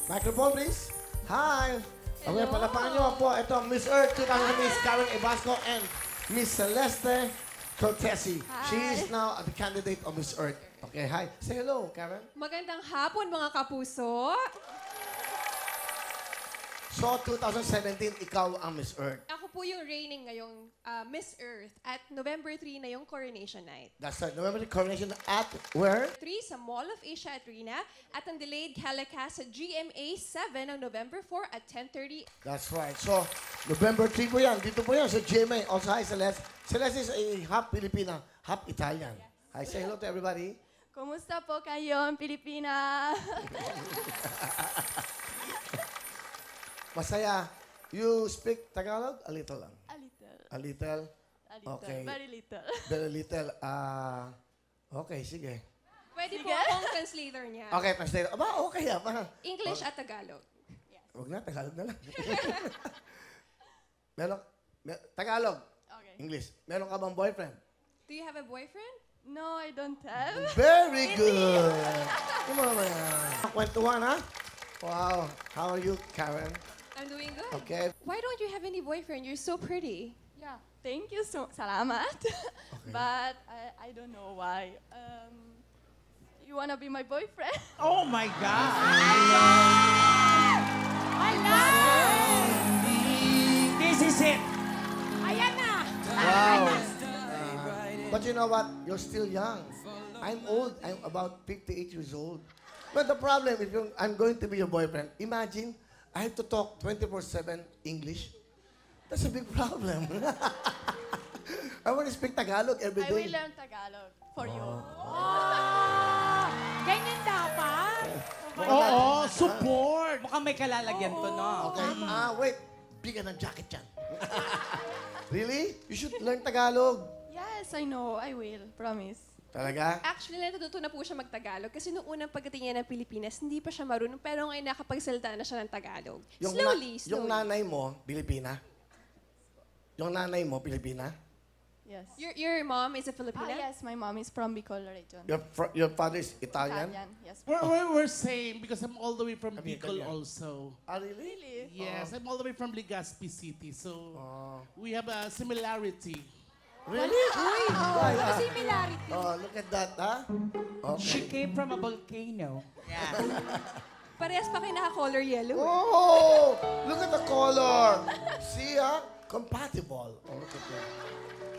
Microphone, please. Hi. Okay, palapakan niyo po. Ito, Miss Earth 2000, Miss Karen Ibasco and Miss Celeste Cortesi. She is now the candidate of Miss Earth. Okay, hi. Say hello, Karen. Magandang hapon, mga kapuso. So, 2017, ikaw ang Miss Earth. Ako po yung reigning ngayong Miss Earth at November 3 na yung coronation night. That's right. November the coronation at where? 3 sa Mall of Asia Arena at ang delayed telecast sa GMA 7 on November 4 at 10:30. That's right. So, November 3 po yan. Dito po yan sa GMA. Also, hi, Celeste. Celeste is a half Filipina, half Italian. Hi, say hello to everybody. Kumusta po kayo, Pilipinas? Masaya. You speak Tagalog? A little lang. A little. A little? A little. Okay. Very little. Very little. Okay, sige. Pwede po Sige. akong translator niya. Okay, translate. Aba, okay ah. English at Tagalog. Huwag na, Tagalog na lang. Tagalog. Okay. English. Meron ka bang boyfriend? Do you have a boyfriend? No, I don't have. Very good. Come on, man. Kwentuhan, ha? Wow. How are you, Karen? I'm doing good. Okay. Why don't you have any boyfriend? You're so pretty. Yeah. Thank you so salamat. But I don't know why. You wanna be my boyfriend? Oh my God! Hala! This is it! Ayan na! Wow. But you know what? You're still young. I'm old. I'm about 58 years old. But the problem, if I'm going to be your boyfriend, imagine I have to talk 24/7 English. That's a big problem. I want to speak Tagalog every I will day. learn Tagalog for you. Oh, ganyan dapat. Oo, support! Mukhang may kalalagyan to, no? Okay. Wait. Bigyan ng jacket yan. Really? You should learn Tagalog. Yes, I know. I will. Promise. Talaga? Actually, natututo na po siya mag-Tagalog kasi noong unang pagdating niya ng Pilipinas, hindi pa siya marunong, pero ngayon nakapagsalita na siya ng Tagalog. Slowly. Yung nanay mo, Pilipina? Yung nanay mo, Pilipina? Yes. Your mom is a Filipina? Yes, my mom is from Bicol region. Your father is Italian? Yes. We're same because I'm all the way from Kami Bicol Italian. also. Really? Really? Yes, I'm all the way from Legazpi City. So, we have a similarity. Really? Similarity. Oh, look at that, ha? She Okay. came from a volcano. Parehas pa kayo naka-color yellow. Oh, look at the color. See, ha? Compatible. Oh, look at that.